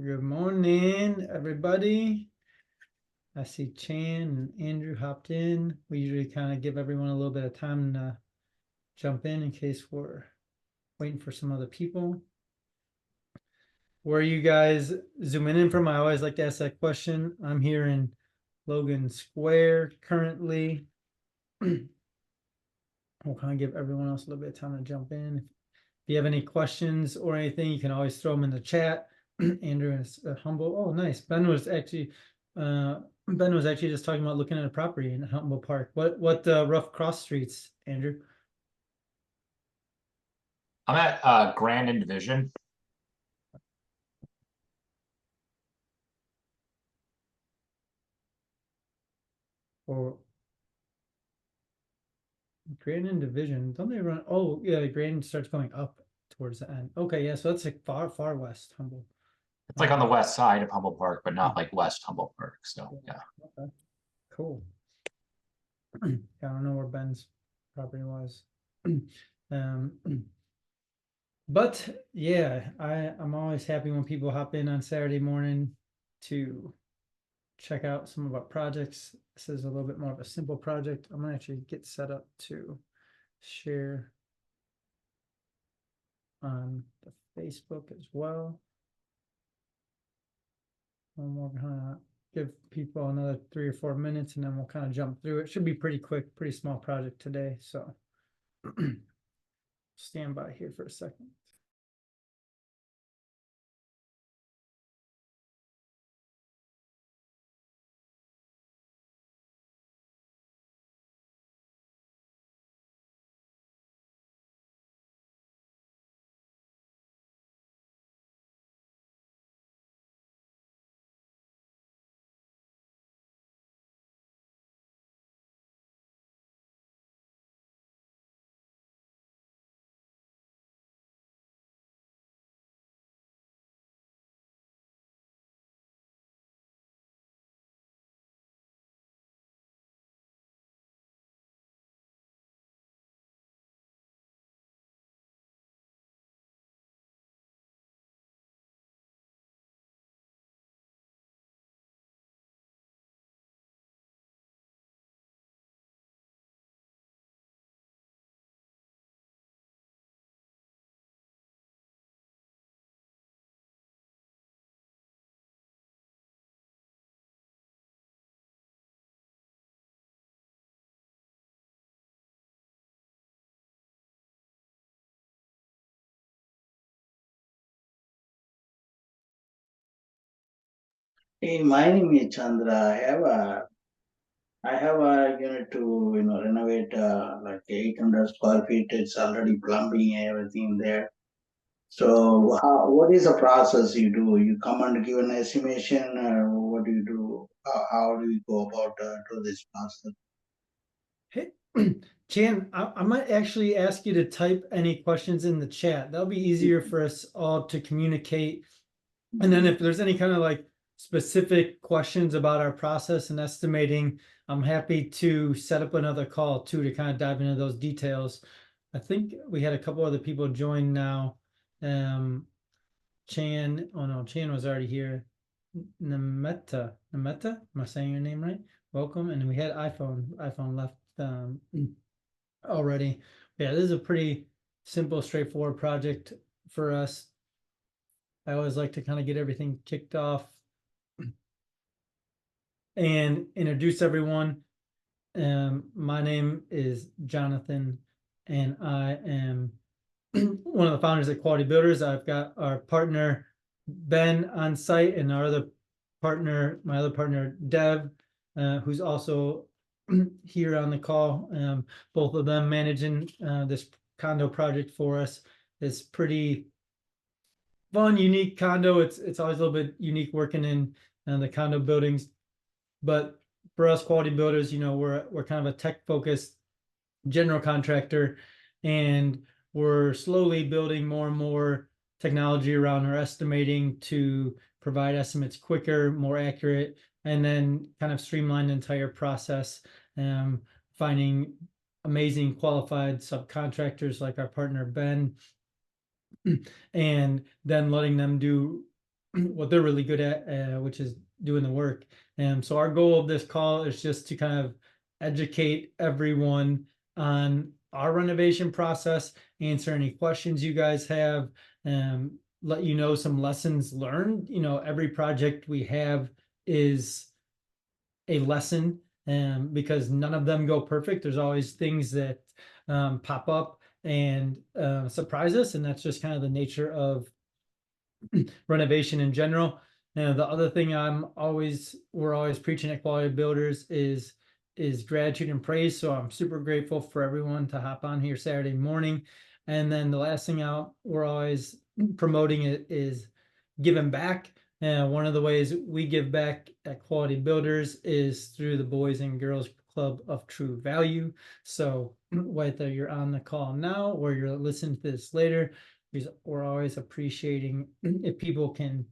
Good morning, everybody. I see Chan and Andrew hopped in. We usually kind of give everyone a little bit of time to jump in case we're waiting for some other people. Where are you guys zooming in from? I always like to ask that question. I'm here in Logan Square currently. We'll kind of give everyone else a little bit of time to jump in. If you have any questions or anything, you can always throw them in the chat. Andrew is humble. Oh, nice. Ben was actually just talking about looking at a property in Humboldt Park. What rough cross streets, Andrew? I'm at Grand and Division. Or Grand and Division? Don't they run? Oh, yeah, Grand starts going up towards the end. Okay, yeah, so that's like far west Humboldt. It's like on the west side of Humboldt Park, but not like West Humboldt Park. So yeah. Okay, cool. I don't know where Ben's property was. Um, but yeah, I'm always happy when people hop in on Saturday morning to check out some of our projects. This is a little bit more of a simple project. I'm gonna actually get set up to share on the Facebook as well. We're gonna give people another 3 or 4 minutes and then we'll kind of jump through. It should be pretty quick, pretty small project today. So stand by here for a second. Hey, my name is Chandra. I have a unit to renovate like 800 square feet. It's already plumbing and everything there. So what is the process you do? You come and give an estimation, or what do you do? How do you go about to this process? Hey, Chan, I might actually ask you to type any questions in the chat. That'll be easier for us all to communicate. And then if there's any kind of like specific questions about our process and estimating, I'm happy to set up another call too to kind of dive into those details. I think we had a couple other people join now. Chan, oh no, Chan was already here. Nameta, am I saying your name right? Welcome. And we had iPhone left already. Yeah, this is a pretty simple, straightforward project for us. I always like to kind of get everything kicked off and introduce everyone. My name is Jonathan, and I am one of the founders at Quality Builders. I've got our partner Ben on site, and our other partner, my other partner Dev, who's also here on the call. Both of them managing this condo project for us. It's pretty fun, unique condo. It's always a little bit unique working in the condo buildings, but for us Quality Builders, we're kind of a tech focused general contractor, and we're slowly building more and more technology around our estimating to provide estimates quicker, more accurate, and then kind of streamline the entire process. Finding amazing qualified subcontractors like our partner Ben, and then letting them do what they're really good at, which is doing the work. And so our goal of this call is just to kind of educate everyone on our renovation process, answer any questions you guys have, let you know some lessons learned. You know, every project we have is a lesson, because none of them go perfect. There's always things that pop up and surprise us, and that's just kind of the nature of renovation in general. The other thing we're always preaching at Quality Builders is gratitude and praise. So I'm super grateful for everyone to hop on here Saturday morning. And then the last thing we're always promoting is giving back. One of the ways we give back at Quality Builders is through the Boys and Girls Club of True Value. So whether you're on the call now or you're listening to this later, we're always appreciating if people can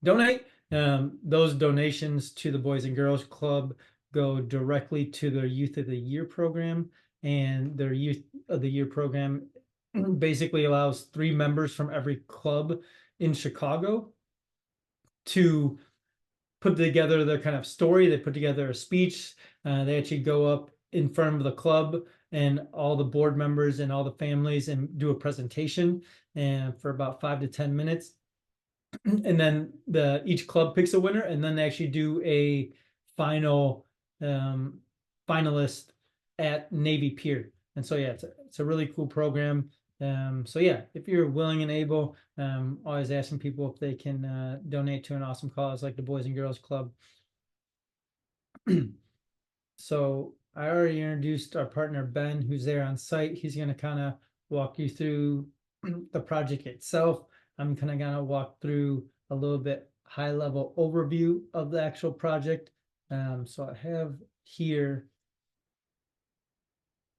donate. Those donations to the Boys and Girls Club go directly to their Youth of the Year program, and their Youth of the Year program basically allows 3 members from every club in Chicago to put together their kind of story. They put together a speech. They actually go up in front of the club and all the board members and all the families and do a presentation, and for about 5 to 10 minutes. And then each club picks a winner, and then they actually do a final finalist at Navy Pier. And so yeah, it's a really cool program. So yeah, if you're willing and able, always asking people if they can donate to an awesome cause like the Boys and Girls Club. So I already introduced our partner Ben, who's there on site. He's going to kind of walk you through the project itself. I'm kind of going to walk through a little bit high level overview of the actual project. So I have here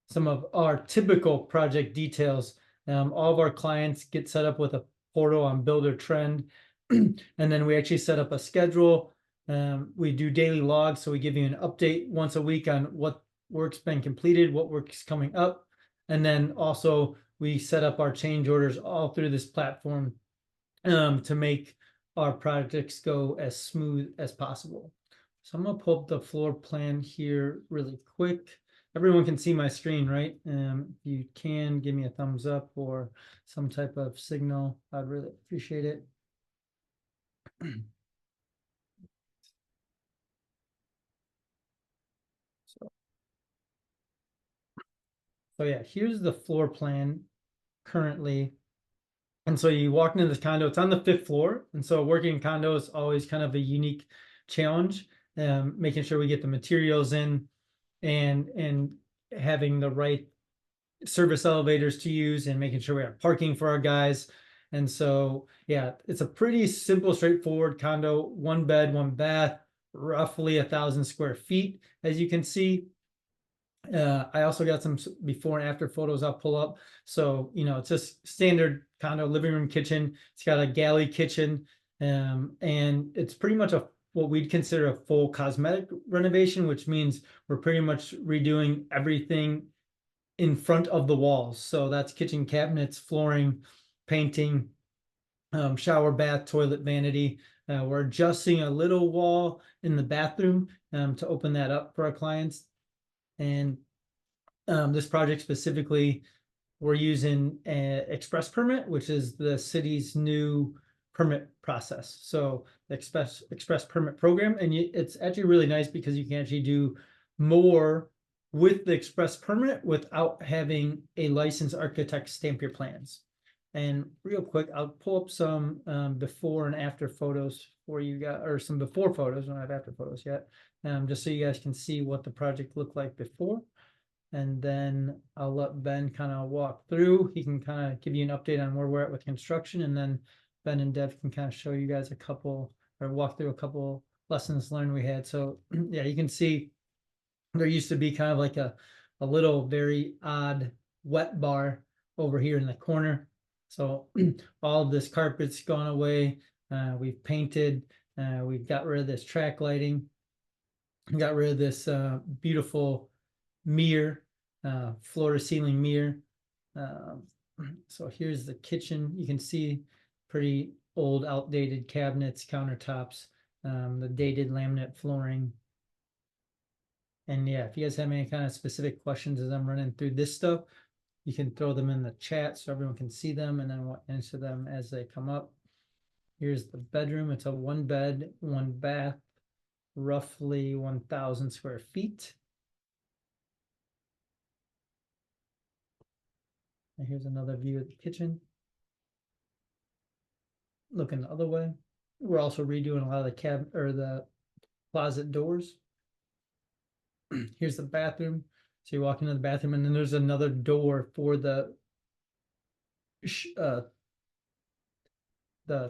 some of our typical project details. All of our clients get set up with a portal on Builder Trend, and then we actually set up a schedule. We do daily logs, so we give you an update once a week on what work's been completed, what work's coming up, and then also we set up our change orders all through this platform to make our projects go as smooth as possible. So I'm gonna pull up the floor plan here really quick. Everyone can see my screen, right? If you can give me a thumbs up or some type of signal, I'd really appreciate it. So yeah, here's the floor plan currently. And so you walk into this condo, it's on the 5th floor. And so working in condo is always kind of a unique challenge, making sure we get the materials in and having the right service elevators to use and making sure we have parking for our guys. And so, yeah, it's a pretty simple, straightforward condo, 1 bed, 1 bath, roughly 1,000 square feet, as you can see. I also got some before and after photos I'll pull up. So, you know, it's just standard condo, living room, kitchen. It's got a galley kitchen, and it's pretty much what we'd consider a full cosmetic renovation, which means we're pretty much redoing everything in front of the walls. So that's kitchen cabinets, flooring, painting, shower, bath, toilet, vanity. We're adjusting a little wall in the bathroom to open that up for our clients. And this project specifically, we're using express permit, which is the city's new permit process. So the express permit program, and it's actually really nice because you can actually do more with the express permit without having a licensed architect stamp your plans. And real quick, I'll pull up some before and after photos for you guys, or some before photos. I don't have after photos yet, just so you guys can see what the project looked like before. And then I'll let Ben kind of walk through. He can kind of give you an update on where we're at with construction, and then Ben and Dev can kind of show you guys walk through a couple lessons learned we had. So yeah, you can see there used to be kind of like a little very odd wet bar over here in the corner. So all of this carpet's gone away. We've painted, we've got rid of this track lighting, got rid of this beautiful mirror, floor to ceiling mirror. So here's the kitchen. You can see pretty old outdated cabinets, countertops, the dated laminate flooring. And yeah, if you guys have any kind of specific questions as I'm running through this stuff, you can throw them in the chat so everyone can see them, and then we'll answer them as they come up. Here's the bedroom. It's a 1 bed, 1 bath, roughly 1,000 square feet. And here's another view of the kitchen. Looking the other way. We're also redoing a lot of the closet doors. Here's the bathroom. So you walk into the bathroom, and then there's another door for the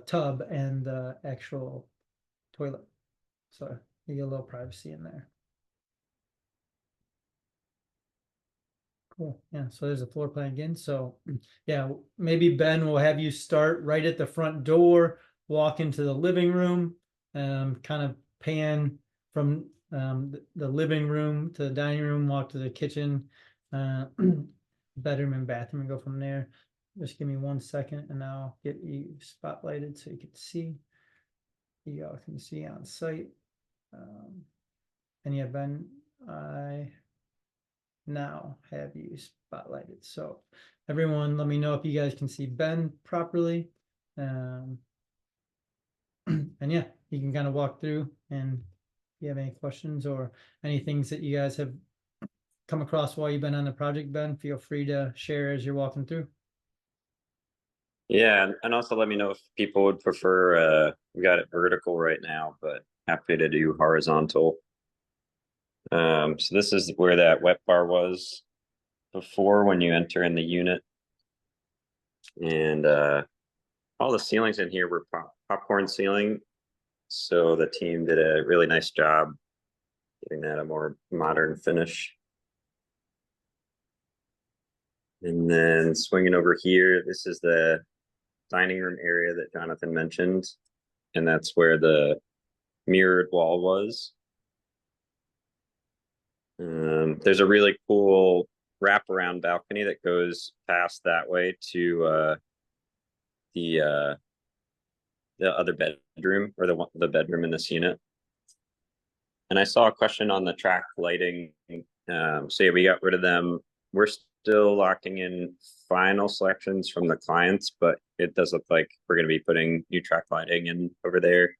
tub and the actual toilet. So you get a little privacy in there. Cool. Yeah. So there's a floor plan again. So yeah, maybe Ben will have you start right at the front door, walk into the living room, kind of pan from the living room to the dining room, walk to the kitchen, bedroom and bathroom, and go from there. Just give me 1 second and I'll get you spotlighted so you can see. You all can see on site. And yeah, Ben, I now have you spotlighted. So everyone, let me know if you guys can see Ben properly. And yeah, you can kind of walk through, and if you have any questions or any things that you guys have come across while you've been on the project, Ben, feel free to share as you're walking through. Yeah, and also let me know if people would prefer, we got it vertical right now, but happy to do horizontal. So this is where that wet bar was before when you enter in the unit. And all the ceilings in here were popcorn ceiling. So the team did a really nice job giving that a more modern finish. And then swinging over here, this is the dining room area that Jonathan mentioned. And that's where the mirrored wall was. There's a really cool wraparound balcony that goes past that way to the other bedroom, or the bedroom in this unit. And I saw a question on the track lighting. So yeah, we got rid of them. We're still locking in final selections from the clients, but it does look like we're going to be putting new track lighting in over there.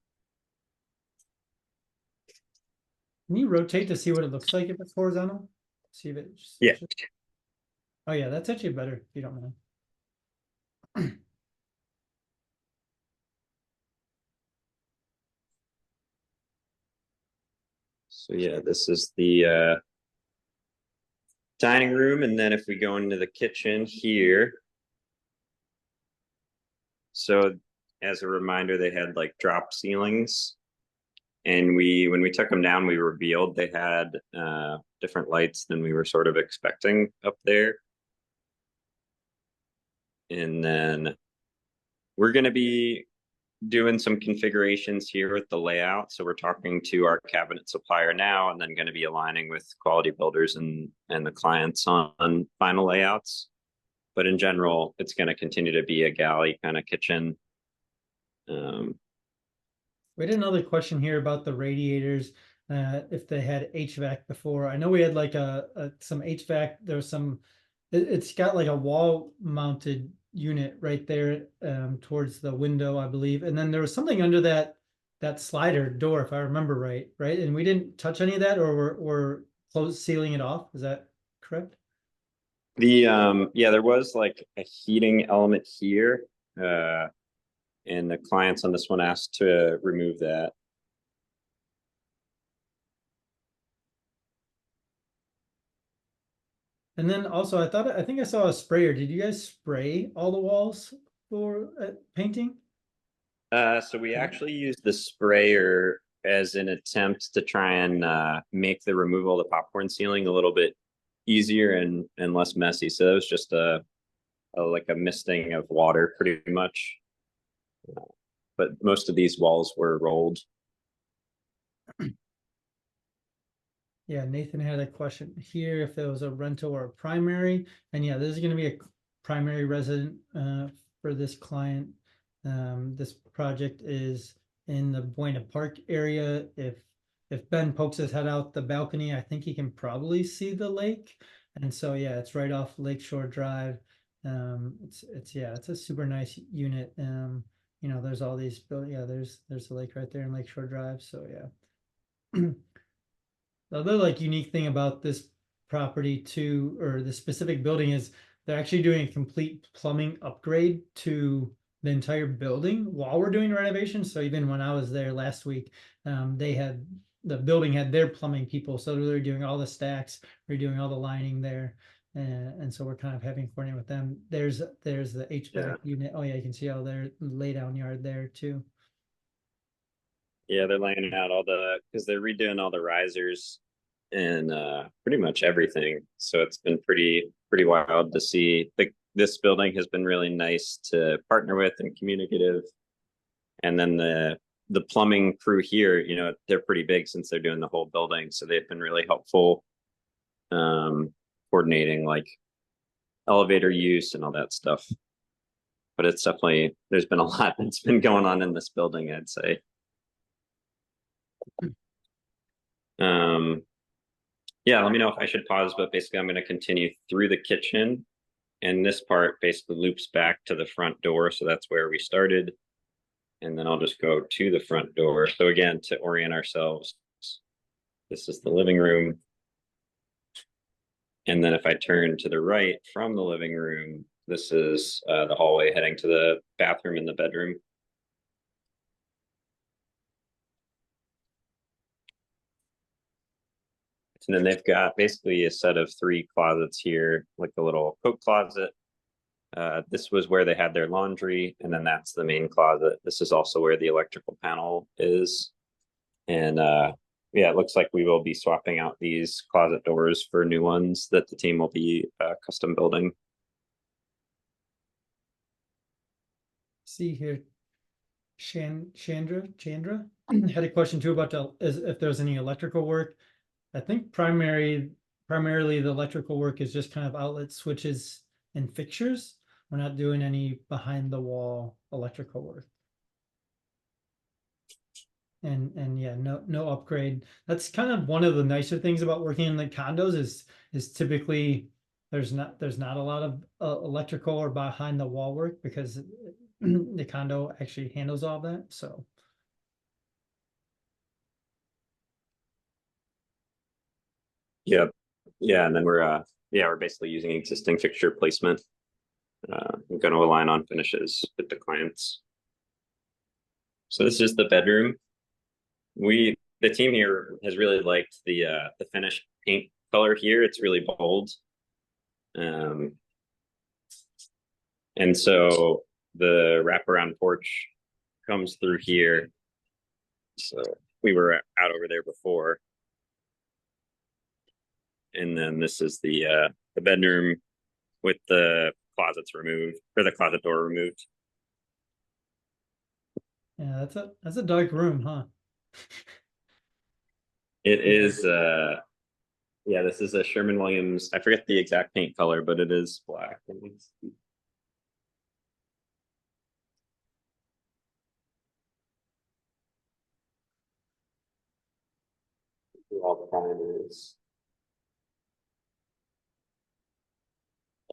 Can you rotate to see what it looks like if it's horizontal? See if it just, Yeah. Oh yeah, that's actually better if you don't mind. So yeah, this is the dining room, and then if we go into the kitchen here, so as a reminder, they had like drop ceilings, and when we took them down, we revealed they had different lights than we were sort of expecting up there. And then we're going to be doing some configurations here with the layout. So we're talking to our cabinet supplier now, and then going to be aligning with quality builders and the clients on final layouts. But in general, it's going to continue to be a galley kind of kitchen. We had another question here about the radiators, if they had HVAC before. I know we had like some HVAC. There's some, it's got like a wall mounted unit right there towards the window, I believe. And then there was something under that slider door, if I remember right? And we didn't touch any of that, or we're sealing it off. Is that correct? Yeah, there was like a heating element here. And the clients on this one asked to remove that. And then also, I think I saw a sprayer. Did you guys spray all the walls for painting? So we actually used the sprayer as an attempt to try and make the removal of the popcorn ceiling a little bit easier and less messy. So it was just like a misting of water, pretty much. But most of these walls were rolled. Yeah, Nathan had a question here if there was a rental or a primary. And yeah, this is going to be a primary resident for this client. This project is in the Buena Park area. If Ben pokes his head out the balcony, I think he can probably see the lake. And so, yeah, it's right off Lakeshore Drive. It's a super nice unit. You know, there's all these, yeah, there's the lake right there in Lakeshore Drive. So, yeah. The other like unique thing about this property too, or the specific building, is they're actually doing a complete plumbing upgrade to the entire building while we're doing renovation. So even when I was there last week, the building had their plumbing people, so they're doing all the stacks, redoing all the lining there, and so we're kind of having coordinate with them. There's the HVAC unit. Oh yeah, you can see all their lay down yard there too. Yeah, they're laying out all because they're redoing all the risers and pretty much everything. So it's been pretty wild to see. This building has been really nice to partner with and communicative. And then the plumbing crew here, you know, they're pretty big since they're doing the whole building. So they've been really helpful coordinating like elevator use and all that stuff. But it's definitely, there's been a lot that's been going on in this building, I'd say. Yeah, let me know if I should pause, but basically I'm going to continue through the kitchen, and this part basically loops back to the front door. So that's where we started. And then I'll just go to the front door. So again, to orient ourselves, this is the living room. And then if I turn to the right from the living room, this is the hallway heading to the bathroom and the bedroom. And then they've got basically a set of 3 closets here, like a little coat closet. This was where they had their laundry, and then that's the main closet. This is also where the electrical panel is. And yeah, it looks like we will be swapping out these closet doors for new ones that the team will be custom building. See here, Chandra had a question too about if there's any electrical work. I think primarily the electrical work is just kind of outlet switches and fixtures. We're not doing any behind the wall electrical work. And yeah, no upgrade. That's kind of one of the nicer things about working in the condos is typically there's not a lot of electrical or behind the wall work, because the condo actually handles all that. So Yeah, and then we're basically using existing fixture placement. I'm going to align on finishes with the clients. So this is the bedroom. The team here has really liked the finish paint color here. It's really bold. And so the wraparound porch comes through here. So we were out over there before. And then this is the bedroom with the closets removed, or the closet door removed. yeah, that's a dark room, huh? It is yeah, this is a Sherman-Williams. I forget the exact paint color, but it is black. All the primers.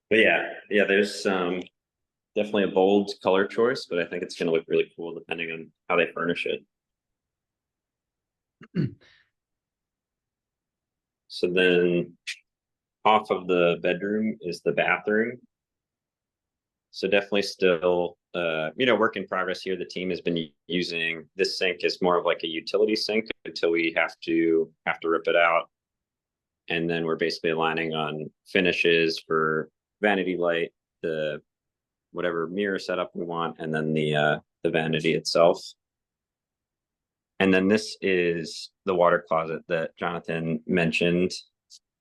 But yeah, there's definitely a bold color choice, but I think it's going to look really cool depending on how they furnish it. So then off of the bedroom is the bathroom. So definitely still, work in progress here. The team has been using this sink as more of like a utility sink until we have to rip it out. And then we're basically aligning on finishes for vanity light, the whatever mirror setup we want, and then the vanity itself. And then this is the water closet that Jonathan mentioned.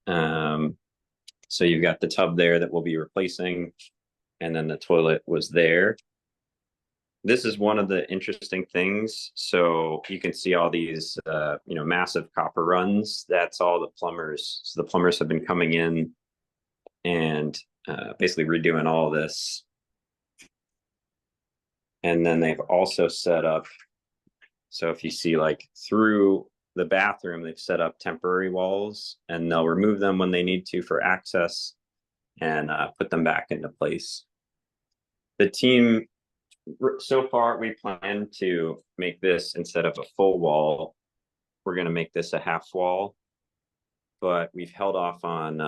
So you've got the tub there that we'll be replacing, and then the toilet was there. This is one of the interesting things. So you can see all these, massive copper runs. That's all the plumbers. So the plumbers have been coming in and basically redoing all this. And then they've also set up, so if you see like through the bathroom, they've set up temporary walls and they'll remove them when they need to for access and put them back into place. The team, so far, we plan to make this instead of a full wall, we're going to make this a half wall. But we've held off on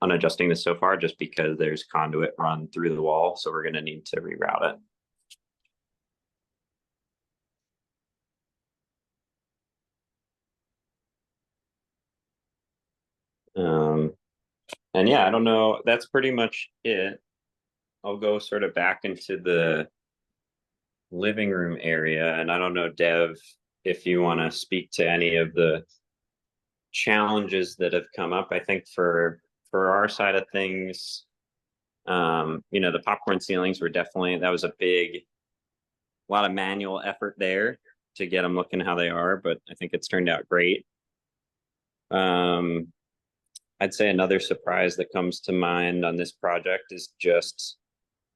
adjusting this so far just because there's conduit run through the wall. So we're going to need to reroute it. And yeah, I don't know. That's pretty much it. I'll go sort of back into the living room area. And I don't know, Dev, if you want to speak to any of the challenges that have come up. I think for our side of things, you know, the popcorn ceilings were definitely, that was a lot of manual effort there to get them looking how they are, but I think it's turned out great. I'd say another surprise that comes to mind on this project is just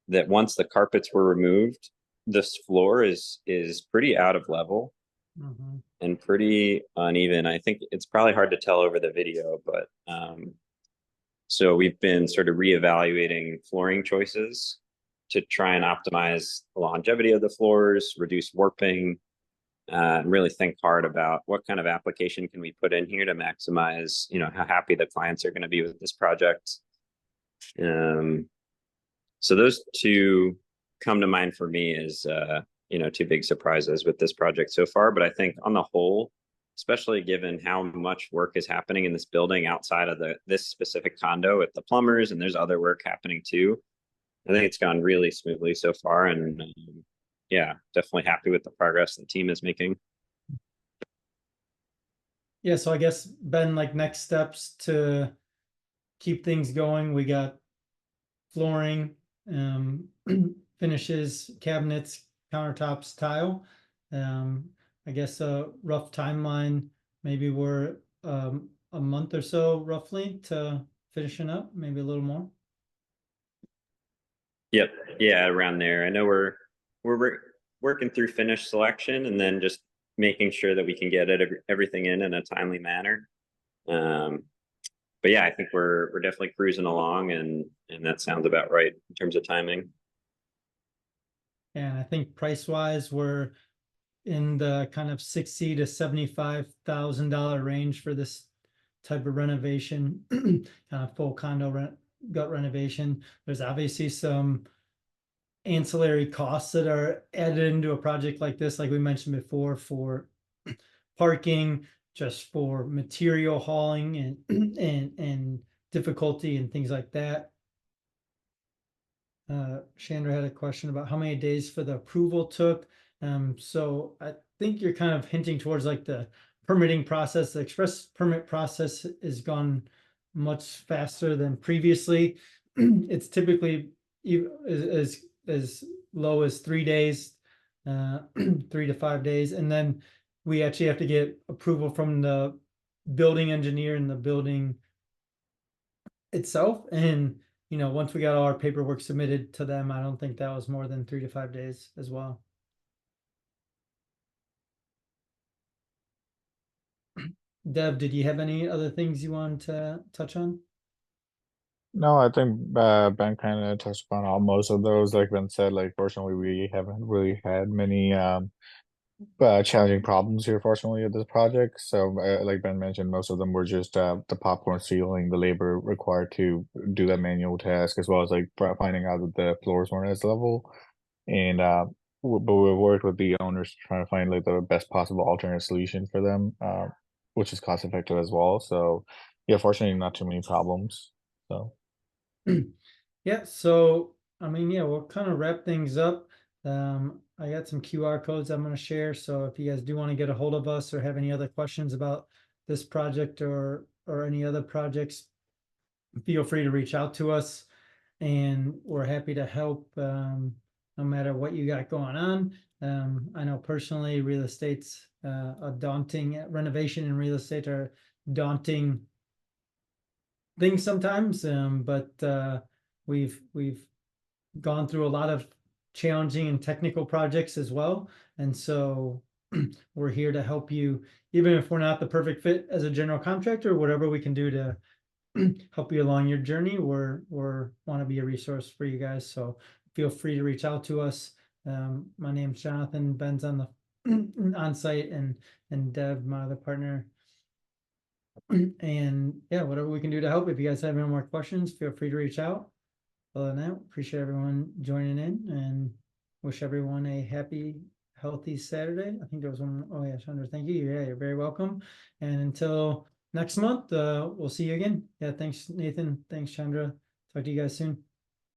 that once the carpets were removed, this floor is pretty out of level and pretty uneven. I think it's probably hard to tell over the video, but so we've been sort of reevaluating flooring choices to try and optimize the longevity of the floors, reduce warping, and really think hard about what kind of application can we put in here to maximize, you know, how happy the clients are going to be with this project. So those two come to mind for me as, you know, two big surprises with this project so far. But I think on the whole, especially given how much work is happening in this building outside of this specific condo with the plumbers, and there's other work happening too, I think it's gone really smoothly so far. And yeah, definitely happy with the progress the team is making. Yeah, so I guess, Ben, like next steps to keep things going, we got flooring, finishes, cabinets, countertops, tile. I guess a rough timeline, maybe we're a month or so roughly to finishing up, maybe a little more. Yep. Yeah, around there. I know we're working through finish selection and then just making sure that we can get everything in a timely manner. But yeah, I think we're definitely cruising along, and that sounds about right in terms of timing. And I think price wise, we're in the kind of $60,000 to $75,000 range for this type of renovation, kind of full condo gut renovation. There's obviously some ancillary costs that are added into a project like this, like we mentioned before, for parking, just for material hauling and difficulty and things like that. Chandra had a question about how many days for the approval took. So I think you're kind of hinting towards like the permitting process. The express permit process has gone much faster than previously. It's typically as low as 3 days, 3 to 5 days, and then we actually have to get approval from the building engineer and the building itself. And you know, once we got all our paperwork submitted to them, I don't think that was more than 3 to 5 days as well. Deb, did you have any other things you wanted to touch on? No, I think Ben kind of touched upon all most of those. Like Ben said, like fortunately we haven't really had many challenging problems here, fortunately, with this project. So, like Ben mentioned, most of them were just the popcorn ceiling, the labor required to do that manual task, as well as like finding out that the floors weren't as level. And but we worked with the owners trying to find like the best possible alternate solution for them, which is cost effective as well. So, yeah, fortunately, not too many problems. So. Yeah, so I mean, yeah, we'll kind of wrap things up. I got some QR codes I'm going to share. So if you guys do want to get a hold of us or have any other questions about this project or any other projects, feel free to reach out to us, and we're happy to help, no matter what you got going on. I know personally real estate's a daunting, renovation and real estate are daunting things sometimes, but we've gone through a lot of challenging and technical projects as well. And so we're here to help you, even if we're not the perfect fit as a general contractor, whatever we can do to help you along your journey. We're want to be a resource for you guys. So feel free to reach out to us. My name's Jonathan. Ben's on the on site, and Deb, my other partner. And yeah, whatever we can do to help. If you guys have any more questions, feel free to reach out. Other than that, appreciate everyone joining in and wish everyone a happy, healthy Saturday. I think there was one. Oh yeah, Chandra, thank you. Yeah, you're very welcome. And until next month, we'll see you again. Yeah, thanks, Nathan. Thanks, Chandra. Talk to you guys soon.